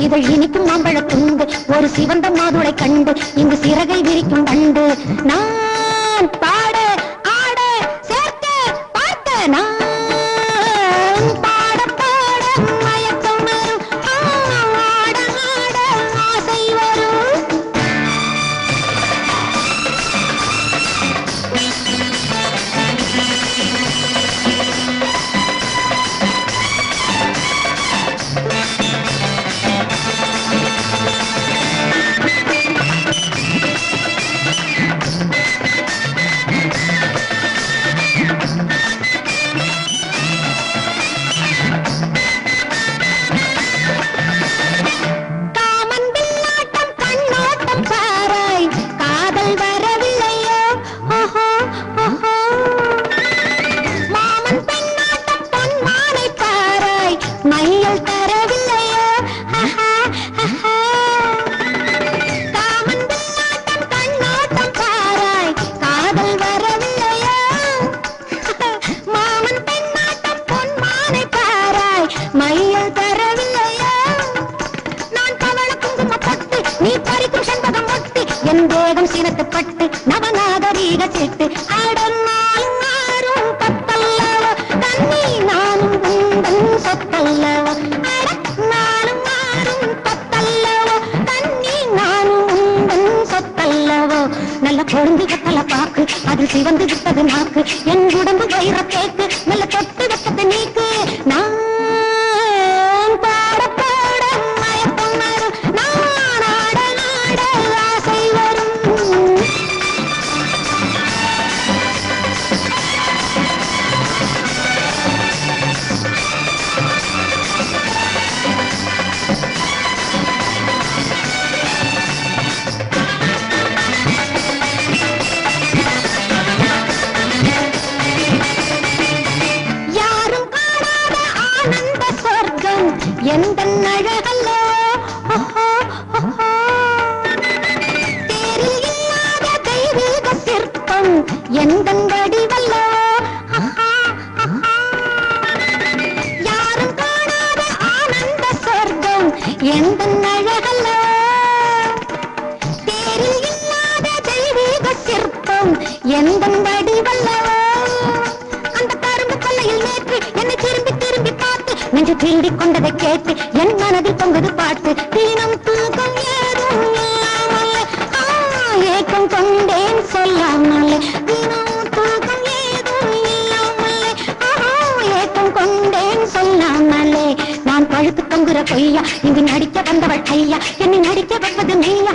இதழ் இனிக்கும் மாம்பழ துண்டு ஒரு சிவந்த மாதுளை கண்டு இங்கு சிறகை விரிக்கும் கண்டு நான் பாட ஆட சேர்க்க பார்க்க நான் பாட பாட மயக்கம் வரும் ஆட ஆட ஆசை வரும். சீனத்துப்பட்டு நவநாகரீக சிட்டு அடனாலும் மாறும் பத்தல்லவோ தண்ணி நானும் உந்தன் சொத்தல்லவோ நானும் மாறும் பத்தல்லவோ தண்ணி நானும் உந்தன் சொத்தல்லவோ நல்ல கொழுந்து கத்தல பாக்கு அது சிவந்து விட்டது நாக்கு என் உடம்பு வயிற கேக்கு நல்ல தொட்டு வெப்பத்தை நீக்கு நான் பாட பாட மயக்கம் வரும் நான் ஆட ஆட ஆசை வரும். எந்த அழகல்லோ தேரில் இல்லாத தெய்வீக சிற்பம் எந்த வடிவல்லோ யாரும் காணாத ஆனந்த சொர்க்கம் எந்த அழகல்லோ தேரில் இல்லாத தெய்வீக சிற்பம் எந்த வடிவல்லோ அந்த கரும்பு கொல்லையில் நேற்று என்னை திரும்பி திரும்பி பார்த்து நெஞ்சு திருடிக் கொண்டதை கேட்டு என் மனதில் பொங்குது பாட்டு தீனம் தூக்கம் ஏதும் இல்லாமல்ல ஏக்கம் கொண்டேன் சொல்லாமல்ல தீனம் தூக்கம் ஏதும் இல்லாமல்ல ஏக்கம் கொண்டேன் சொல்லாமல்லே நான் பழுத்து தொங்குற பொய்யா இங்கு நடிக்க வந்தவள் ஐயா என்னை நடிக்க வைப்பது மெய்யா